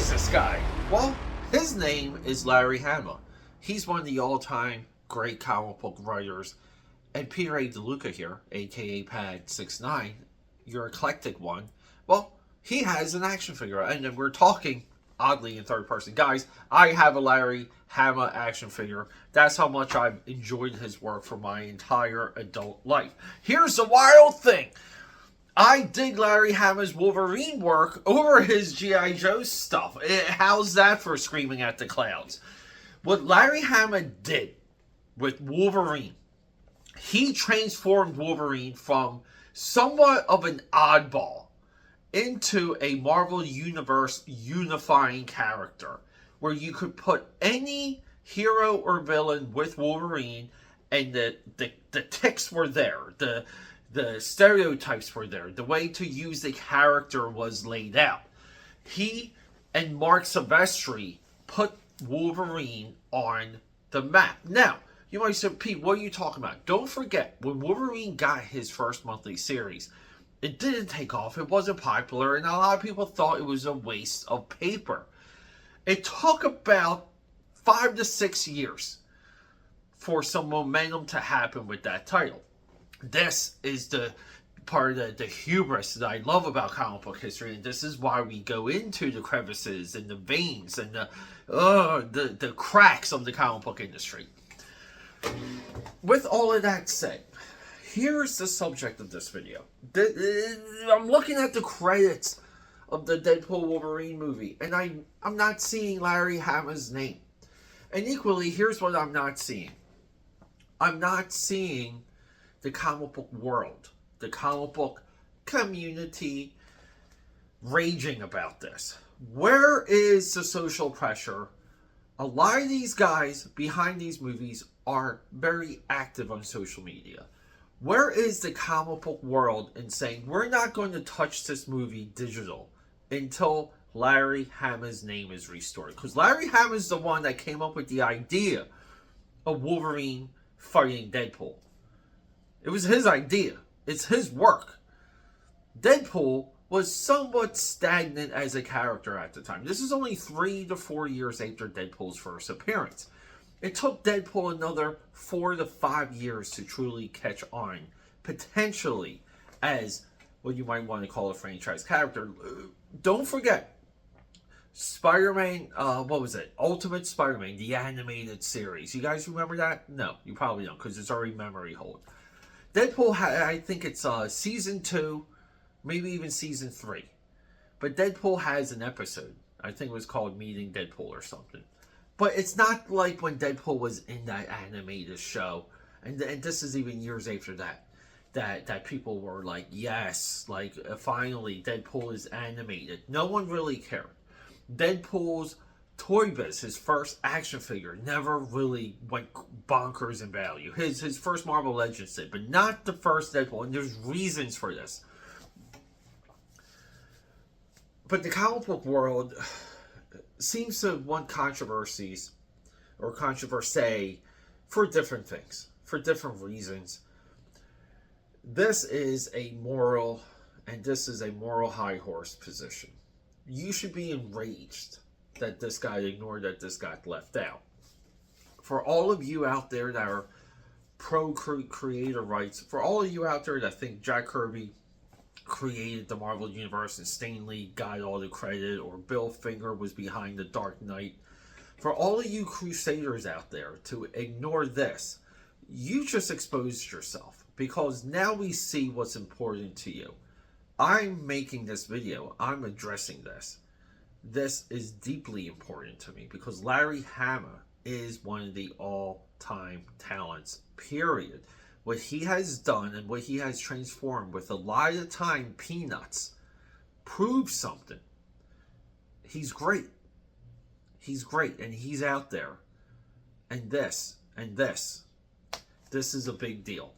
is this guy? Well, his name is Larry Hama. He's one of the all-time great comic book writers. And Peter A. DeLuca here, aka Pad 69, your eclectic one. Well, he has an action figure, and then we're talking oddly in third person. Guys, I have a Larry Hama action figure. That's how much I've enjoyed his work for my entire adult life. Here's the wild thing. I dig Larry Hama's Wolverine work over his G.I. Joe stuff. How's that for screaming at the clouds? What Larry Hama did with Wolverine, he transformed Wolverine from somewhat of an oddball into a Marvel Universe unifying character where you could put any hero or villain with Wolverine and the tics were there. The stereotypes were there. The way to use the character was laid out. He and Mark Silvestri put Wolverine on the map. Now, you might say, Pete, what are you talking about? Don't forget, when Wolverine got his first monthly series, it didn't take off. It wasn't popular, and a lot of people thought it was a waste of paper. It took about 5 to 6 years for some momentum to happen with that title. This is the part of the hubris that I love about comic book history, and this is why we go into the crevices and the veins and the cracks of the comic book industry. With all of that said, here's the subject of this video. I'm looking at the credits of the Deadpool Wolverine movie, and I'm not seeing Larry Hama's name. And equally, here's what I'm not seeing. I'm not seeing the comic book world, the comic book community raging about this. Where is the social pressure? A lot of these guys behind these movies are very active on social media. Where is the comic book world in saying, we're not going to touch this movie digital until Larry Hama's name is restored? Because Larry Hama is the one that came up with the idea of Wolverine fighting Deadpool. It was his idea. It's his work. Deadpool was somewhat stagnant as a character at the time. This is only 3 to 4 years after Deadpool's first appearance. It took Deadpool another 4 to 5 years to truly catch on, potentially as what you might want to call a franchise character. Don't forget, Spider-Man, what was it? Ultimate Spider-Man, the animated series. You guys remember that? No, you probably don't, because it's already memory hold. Deadpool, I think it's season 2, maybe even season 3. But Deadpool has an episode. I think it was called Meeting Deadpool or something. But it's not like when Deadpool was in that animated show. And this is even years after that people were like, yes, like finally Deadpool is animated. No one really cared. Deadpool's Toy Biz, his first action figure, never really went bonkers in value. His first Marvel Legends did, but not the first Deadpool, and there's reasons for this. But the comic book world seems to want controversies or controversy for different things, for different reasons. This is a moral, and this is a moral high horse position. You should be enraged that this guy ignored, that this got left out. For all of you out there that are pro-creator rights, for all of you out there that think Jack Kirby created the Marvel Universe and Stan Lee got all the credit, or Bill Finger was behind the Dark Knight, for all of you crusaders out there to ignore this, you just exposed yourself, because now we see what's important to you. I'm making this video. I'm addressing this. This is deeply important to me because Larry Hama is one of the all-time talents, period. What he has done and what he has transformed with a lot of time peanuts proves something. He's great. He's great, and he's out there. And this is a big deal.